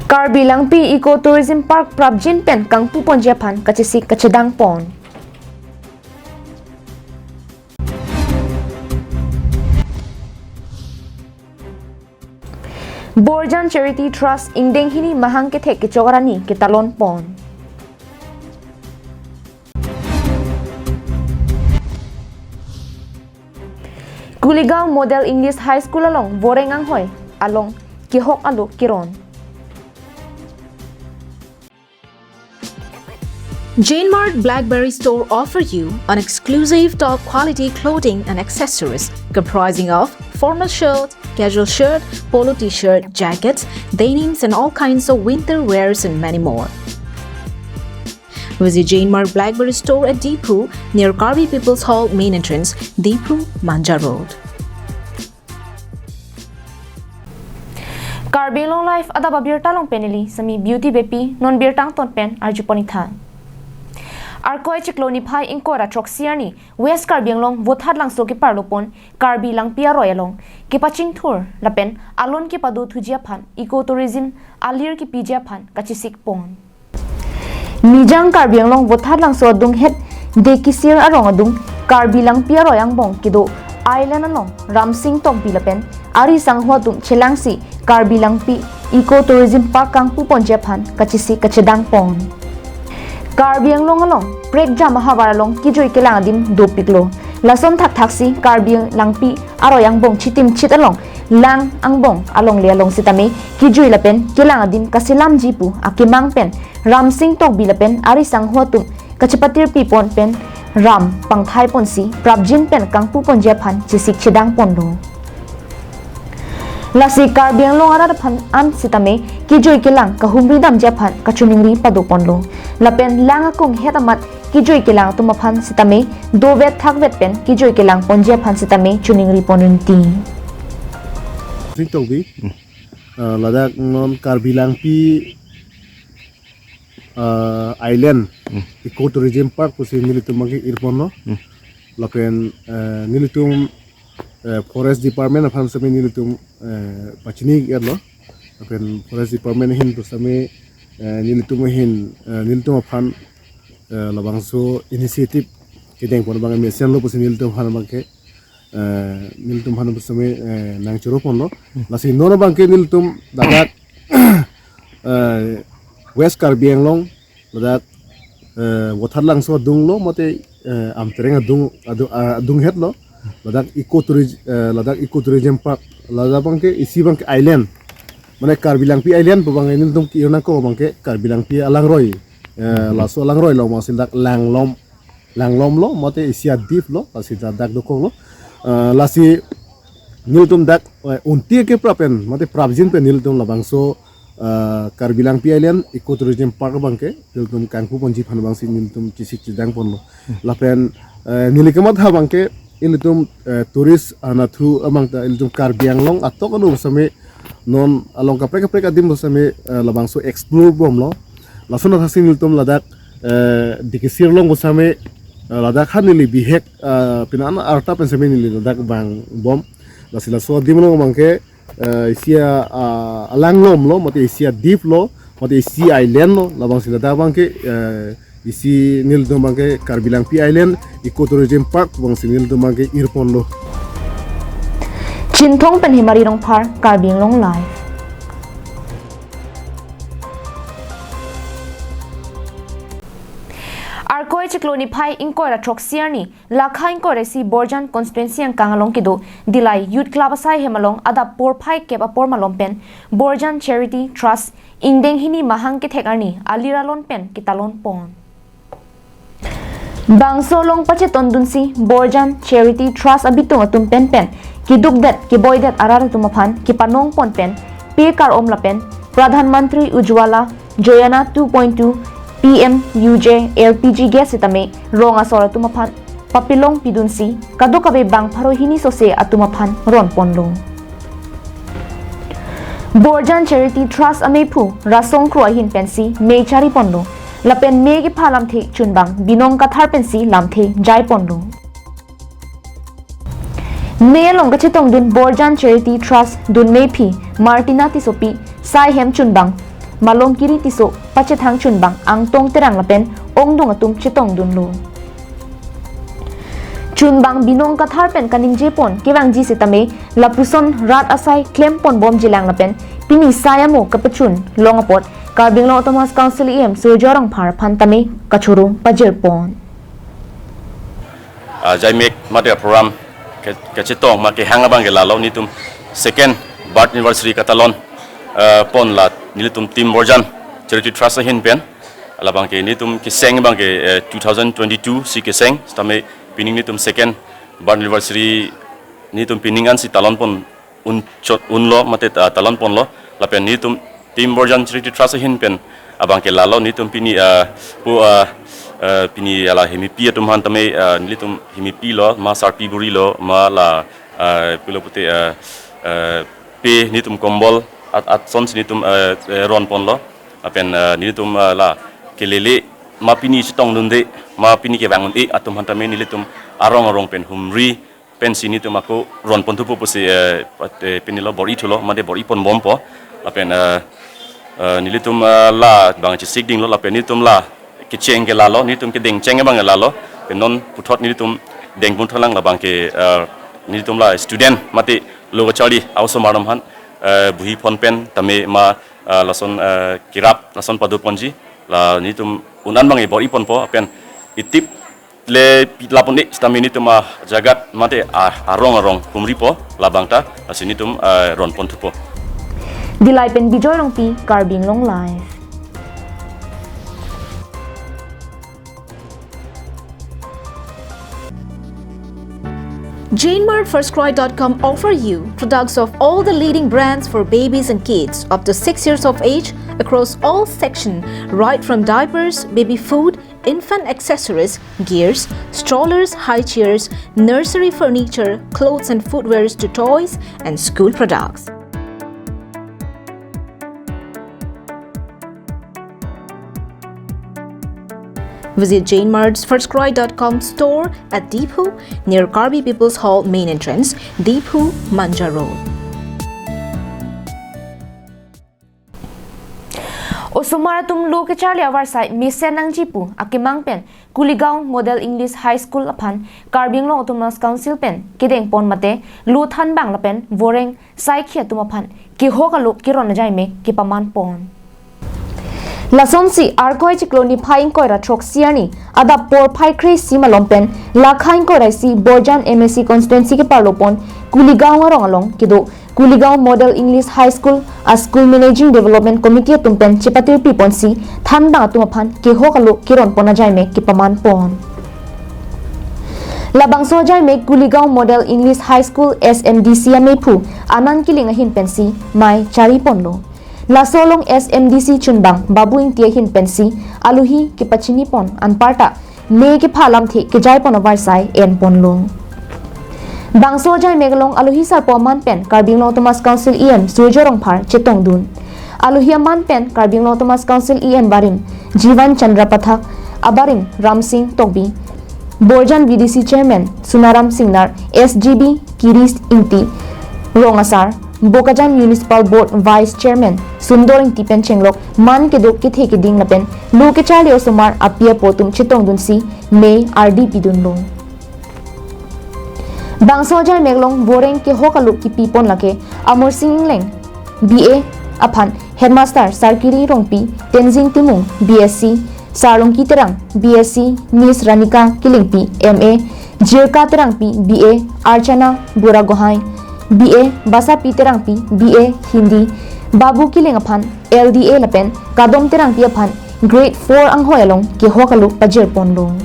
Karbi Langpi Eco-Tourism Park Prabjin Pen Kang Pupon Japan Kachisik Kachadang Pon. Borjan Charity Trust Indeng Hini Mahang Ketek Kichogarani Kitalon Pon. Kuligaw Model English High School along Borengang Hoy along Kihok Alu Kiron. Jane Mart Blackberry store offer you an exclusive top quality clothing and accessories comprising of formal shirt, casual shirt, polo t-shirt, jackets, denims and all kinds of winter wears and many more. Visit Jane Mart Blackberry store at Deepu near Karbi People's Hall main entrance, Deepu, Manja Road. Karbi Long Life Adap Abirta Long Penili Sami Beauty Bepi Non Birtang Ton Pen Arjuponithan. Arkoi Chikloni Pai Inkora Troxiani, West Karbiang Long, Votad Lang Soki Parlopon, Karbi Lang Pia Royalong, Kipaching Tour, Lapen, Alon Kipadu to Japan, Eco-Tourism, Alir Kipi Japan, Kachisik Pon. Mijang Karbiang Long, Votad Lang So Dung Het, De Kisir Arong Adung, Karbi Lang Pia Royang Bong, Kido, Island Along, Ramsing Tong Bilapen, Ari Sang Huadung, Chelangsi, Karbi Lang Pi, Eco-Tourism Park Kang Pupon Japan, Kachisik Kachadang Pon. Karbiang long along, break jam mahabara long, kijoy kelang adim do piklo. Lason tak taksi, Karbiang langpi, aroyang bong chitim chit along, lang ang bong along le along sitame, kijoy lapen, kelang adim kasilam jipu, akimang pen, ramsing tok bilapen, arisang huatum, kacepatir pipon pen, ram, pang thai pon si, prabjin pen kang pupon Japan, chisik chedang pondo. Lasi Karbiang long aradapan am sitame kijoy kilang kahumri dam Japan kachuningri padoponlo lapen lang akong hetamat kijoy kilang tumapan sitame dovet thakvet pen kijoy kilang pon Japan sitame chuningri ponunti Tawbi ladak non Karbi Langpi Island Eco-Tourism Park kusi nilitum magi irpono lapen nilitum Forest Department afan sami nilitum pachini erlo apen Forest Department hin to sami nilitum afan labangso initiative kedeng pon bang mesen lo pusin nilitum afan bangke nilitum afan sami nang choro pon lo lasi nono bangke nilitum dadak West Karbiang long dadak wathar lang so dung lo mote am tereng dung het lo Ladak Eco-Tourism Park Ladak bangke isi bangke island mana Karbi Langpi Island pabang ini tum kirana ko bangke Karbi Langpi Alangroy laso Alangroy lo masin dak langlom lo mate isi adif lo lasi dak dokong lo lasi niltum dak unti ke prapen mate prabjin pe niltum labangso Karbi Langpi Island Eco-Tourism Park bangke niltum kangpu ponji phan bangsi niltum kisik cidang pon lo lapen nilikemat ha bangke ilitum turis anathu amang ta ilitum Karbiang long atok anu sami non along kapre adim sami labangso explore bom lo lasun hasin ilitum ladak dikisir long sami ladak hanili bihek pinan arta pensami nili ladak bang bom lasila so dim lo mangke isia alanglom lo mate isia deep lo mate isia island lo labang sila da bangke isi nil do mangke Karbi Langpi Island Eco-Tourism Park bang sinil do mangke irpon lo Chintong pen himari rong par Karbiang long life Arkoi Chikloni Pai Inkora Troxiani Lakha Inkore si Borjan constituency ang kangalong kido Dilay Youth Club asay hemalong Adap por Pai kep apor malong pen Borjan Charity Trust Indeng hini mahang kithekarni aliralon pen kitalon pon Bangsolong pacheton dunsi Borjan Charity Trust abitung atum pen kidugdet kiboydet arar tumapan kipanong pon pen pikar omla pen Pradhan Mantri Ujwala Joyana 2.2 PM UJ LPG gas itame ronga sora tumapan papilong pidunsi kadukabe bang paro hini sose atumapan ron ponlo Borjan Charity Trust amepu rasong kruahin pensi me chari ponlo lapen megi phalam the chunbang binong kathar pensi lamthe jai ponlo me long gachitong dun Borjan Charity Trust dun mepi Martina Tisopi sai hem chunbang malong kiri tiso pachethang chunbang ang tong terang lapen ong dong atum chitong dunlo chunbang binong kathar pen kaning jepon kiwang ji sitame lapuson rat asai klempon bom jilang lapen pini sayamo kapachun longapot karbing long Thomas Council em sujorang phar phantame kachuru pajerpon Jaimek Madya Program Kacitong Maki Hangabang Gelalo Nitum Second Bart Anniversary Catalan Pon Lat Nilitum Tim Borjan Charity Trust Hin Pen Alabang ke Nitum Kiseng Bang ke 2022 si Kiseng Stame Pining Nitum Second Bart Anniversary Nitum Piningan si Talon Pon Unlo Mate Talon Pon Lo Lapen Nitum Tim Borjan Charity Trust Hin Pen Abang ke Lalo Nitum Pini Pini ala himipi atum hantame nilitum himipi lo ma sarpi buri lo ma la pulo pute pe nitum kombol at sons nitum ron pon lo apen nilitum la kelele ma pini sitong dunde ma pini ke bangun atum hantame nilitum arong pen humri pen sinitum aku ron pon tupu puse penilo bori tulo ma de bori pon bompo apen nilitum la bang cisik ding lo apen nitum la kiceng ke lalo ni tum ke deng ceng bang lalo ke non putot ni tum deng pun thalang la bang ke ni tum la student mati logo chali also maram han buhi phon pen tame ma lason kirap lason padu ponji la ni tum unan bang e bori pon po pen itip le lapon ni stami ni tum jagat mate arong kumri po la bang ta asini tum ron pon tu po dilai pen bijoy long pi karbing long live JaneMart Firstcry.com offer you products of all the leading brands for babies and kids up to 6 years of age across all sections, right from diapers, baby food, infant accessories, gears, strollers, high chairs, nursery furniture, clothes and footwear to toys and school products. Visit JaneMart's Firstcry.com store at Deephu near Karbi People's Hall main entrance, Deephu, Manja Road. Osumara tum lo ke charli awar sai misen nang jipu akimang pen Kuligaon Model English High School apan Karbing Long Thomas Council pen kideng pon mate lu than bang la pen voreng sai khia tum apan ki hokalo ki ron jai me ki paman pon Lasonsi arkoi chikloni phaing koi ratrok siani Adap por phai kri sima lompen la khaing koi raisi Borjan MSc constituency ke parlopon Kuligaon arong along kido Kuligaon Model English High School a school managing development committee tumpen chipatir piponsi thanba tumaphan ke hokalo kiron pona jaime ki paman pon Labang so jaime Kuligaon Model English High School SMDC amepu anan kiling hin pensi mai chari ponlo La solong SMDC chunbang babuing tia hin pensi aluhi ki pachini pon anparta me ki phalam the ki jai pon avarsai en pon long Bangso jai megalong aluhi sar poman pen Karbing Long Thomas Council em sujorong phar chetong dun aluhi man pen Karbing Long Thomas Council em barim Jivan Chandra Pathak abarim Ram Singh Togbi Borjan VDC chairman Sunaram Singnar SGB Kiris Inti Rongasar Bokajan Municipal Board Vice Chairman Sundor Inti pen chenglok man ke dok ki the ki ding lapen lu ke chali osomar apia potum chitong dun si me RDP dun long Bangso jai meglong boreng ke hokalu ki pipon lake Amor Singh Leng BA aphan Headmaster Sarkiri Rongpi Tenzing Timung BSc Sarong ki terang BSc Miss Ranika Kilingpi MA Jirka terangpi BA Archana Buragohai BA Basa pi terangpi BA Hindi Babu Kiling aphan LDA lapen Kadom terangpi aphan Grade 4 ang hoyalong ki hokalu pajir ponlong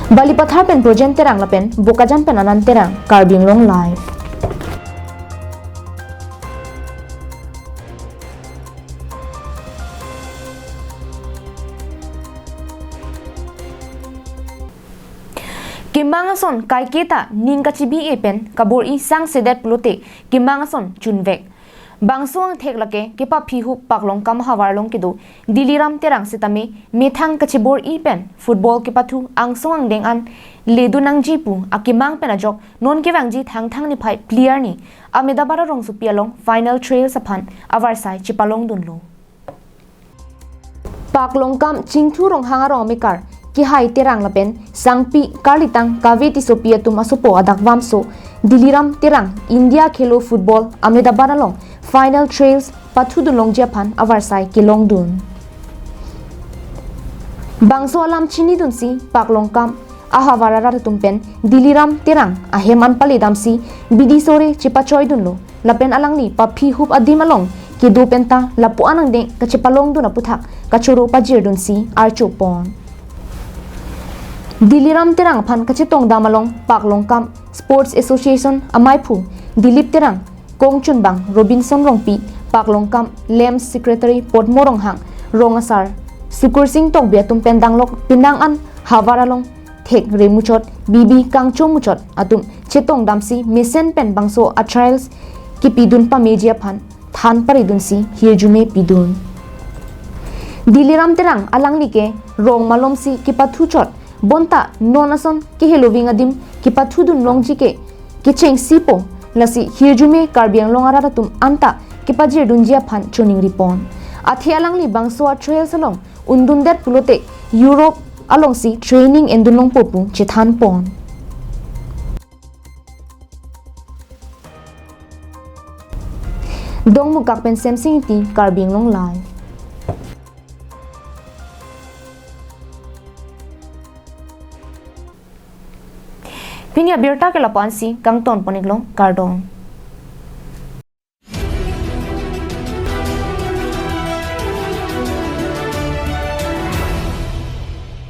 Balipathar pen projen terang lapen Bokajan pen anan terang Karbing Long live Kimangason kai kita ning kachibi epen kabur isang sedet plote kimangason chunvek bangsuang thek lake kepa phihu paklong kam hawar long kidu diliram terang sitame methang kachibor i pen football kepa thu angsong deng an ledu nang jipu akimang penajok non kewangji thang ni phai player ni amedabara rong su pialong final trail saphan avarsai chipalong dunlo paklong kam chingthu rong hanga rong mekar ki hai terang lapen sangpi kalitang kaveti sopia tu masupo adakwam so diliram terang india khelo football amedabara long final trails pathu dulong japan avarsai kilong dun bangso alam chini dun si paklong kam ahawarara tumpen diliram terang aheman palidam si bidi sore chipa choi dunlo lapen alangni paphi hup adim along ki du penta lapu anang de kachipalong dun aputhak kachuro pajir dun si archu pon diliram terang phan kachitong damalong paklong kam sports association amaipu dilip terang kongchun bang robinson rongpi paklong kam lem secretary potmorong hang rongasar sukur sing tong biatum pendang lok pinang an hawaralong thek remuchot bibi kangchong muchot atum chetong damsi mesen pen bangso a trials ki pidun pa media phan than paridun si hirjume pidun diliram terang alangni ke rong malom si ki pathu chot bonta nonason ki heloving adim ki pathu dun longji ke ki cheng sipo lasi hirjume karbiang longara tum anta ki pajir dunjia phan chuning ripon athialang li bangso a trails along undun det pulote europe along si training endulong popu chithan pon dong mukak pen semsing ti karbiang long live Pinya Abirta ke lapan si kang ton poniklong kardong